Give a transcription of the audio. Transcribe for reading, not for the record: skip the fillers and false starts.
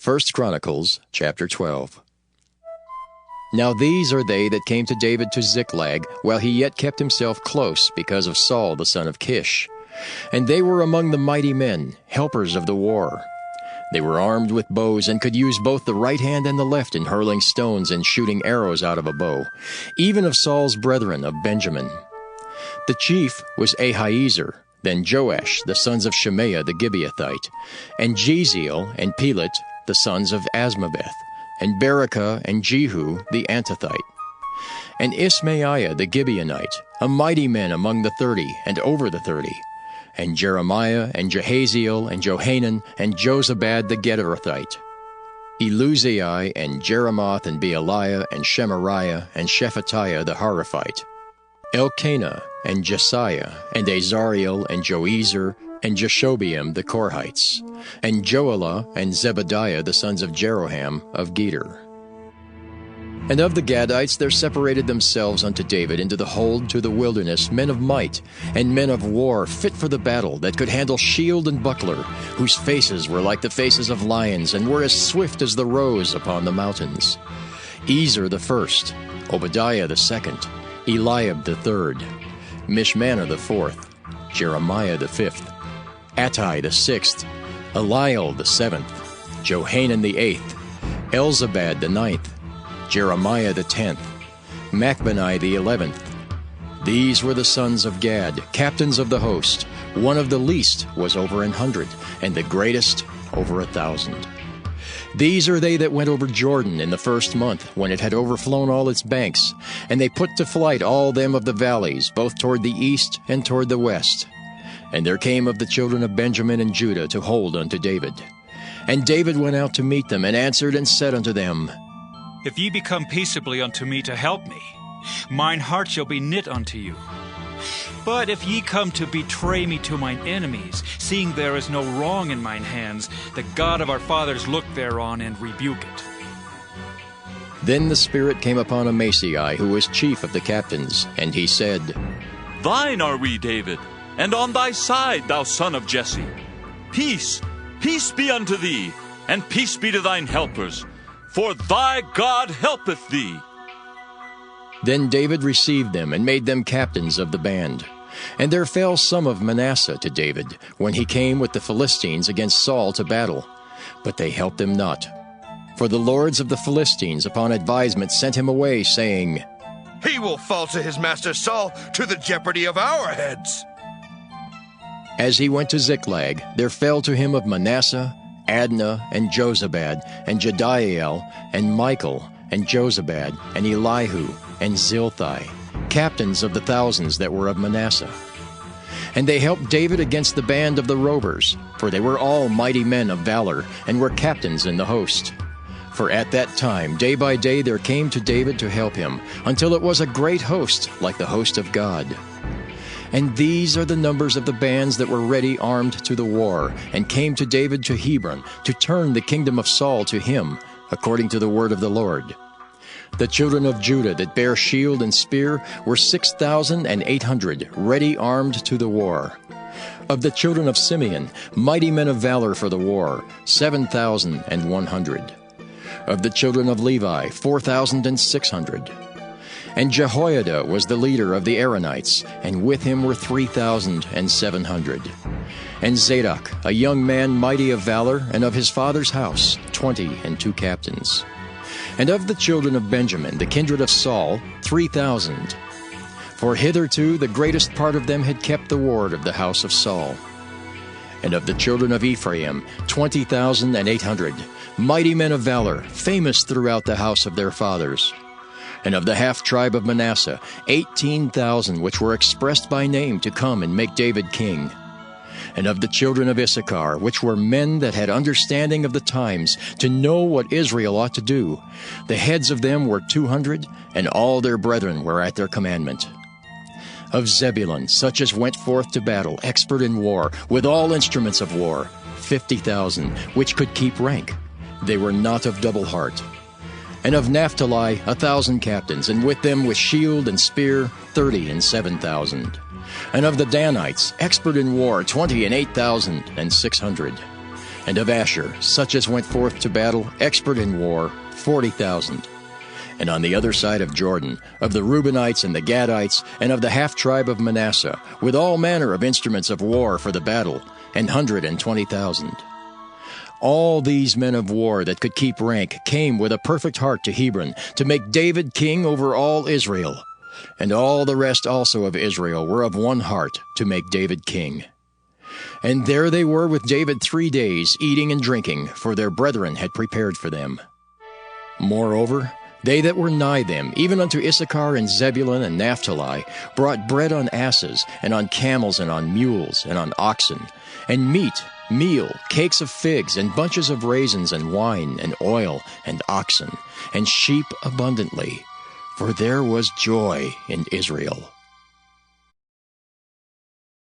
1 Chronicles, chapter 12. Now these are they that came to David to Ziklag, while he yet kept himself close because of Saul the son of Kish. And they were among the mighty men, helpers of the war. They were armed with bows and could use both the right hand and the left in hurling stones and shooting arrows out of a bow, even of Saul's brethren of Benjamin. The chief was Ahiezer, then Joash, the sons of Shemaiah the Gibeathite, and Jeziel and Pelet, the sons of Asmaveth, and Berekah and Jehu the Antothite, and Ismaiah the Gibeonite, a mighty man among the 30 and over the 30, and Jeremiah and Jehaziel and Johanan and Jozabad the Gederathite, Eluzai and Jeremoth and Bealiah and Shemariah and Shephatiah the Haraphite, Elkanah and Jesiah and Azariel and Joezer and Jeshobeam the Korhites, and Joelah and Zebadiah the sons of Jeroham of Geder. And of the Gadites there separated themselves unto David into the hold to the wilderness men of might, and men of war fit for the battle, that could handle shield and buckler, whose faces were like the faces of lions, and were as swift as the roes upon the mountains. Ezer the first, Obadiah the second, Eliab the third, Mishmanah the fourth, Jeremiah the fifth, Attai the sixth, Eliel the seventh, Johanan the eighth, Elzabad the ninth, Jeremiah the 10th, Machbani the 11th. These were the sons of Gad, captains of the host. One of the least was over 100, and the greatest over 1,000. These are they that went over Jordan in the first month, when it had overflown all its banks, and they put to flight all them of the valleys, both toward the east and toward the west. And there came of the children of Benjamin and Judah to hold unto David. And David went out to meet them, and answered and said unto them, If ye be come peaceably unto me to help me, mine heart shall be knit unto you. But if ye come to betray me to mine enemies, seeing there is no wrong in mine hands, the God of our fathers look thereon and rebuke it. Then the Spirit came upon Amasai, who was chief of the captains, and he said, Thine are we, David, and on thy side, thou son of Jesse. Peace, peace be unto thee, and peace be to thine helpers, for thy God helpeth thee. Then David received them, and made them captains of the band. And there fell some of Manasseh to David, when he came with the Philistines against Saul to battle. But they helped him not. For the lords of the Philistines upon advisement sent him away, saying, He will fall to his master Saul, to the jeopardy of our heads. As he went to Ziklag, there fell to him of Manasseh Adnah and Jozabad and Jediael and Michael and Jozabad and Elihu and Zilthai, captains of the thousands that were of Manasseh. And they helped David against the band of the rovers, for they were all mighty men of valor, and were captains in the host. For at that time, day by day, there came to David to help him, until it was a great host, like the host of God. And these are the numbers of the bands that were ready armed to the war, and came to David to Hebron, to turn the kingdom of Saul to him, according to the word of the Lord. The children of Judah that bare shield and spear were 6,800, ready armed to the war. Of the children of Simeon, mighty men of valor for the war, 7,100. Of the children of Levi, 4,600. And Jehoiada was the leader of the Aaronites, and with him were 3,700. And Zadok, a young man mighty of valor, and of his father's house, 22 captains. And of the children of Benjamin, the kindred of Saul, 3,000. For hitherto the greatest part of them had kept the ward of the house of Saul. And of the children of Ephraim, 20,800, mighty men of valor, famous throughout the house of their fathers. And of the half-tribe of Manasseh, 18,000, which were expressed by name to come and make David king. And of the children of Issachar, which were men that had understanding of the times, to know what Israel ought to do, the heads of them were 200, and all their brethren were at their commandment. Of Zebulun, such as went forth to battle, expert in war, with all instruments of war, 50,000, which could keep rank. They were not of double heart. And of Naphtali 1,000 captains, and with them with shield and spear 37,000. And of the Danites, expert in war, 28,600. and of Asher, such as went forth to battle, expert in war, 40,000. And on the other side of Jordan, of the Reubenites and the Gadites, and of the half-tribe of Manasseh, with all manner of instruments of war for the battle, 120,000. All these men of war that could keep rank came with a perfect heart to Hebron, to make David king over all Israel. And all the rest also of Israel were of one heart to make David king. And there they were with David 3 days, eating and drinking, for their brethren had prepared for them. Moreover, they that were nigh them, even unto Issachar and Zebulun and Naphtali, brought bread on asses, and on camels, and on mules, and on oxen, and meat, meal, cakes of figs, and bunches of raisins, and wine, and oil, and oxen, and sheep abundantly. For there was joy in Israel.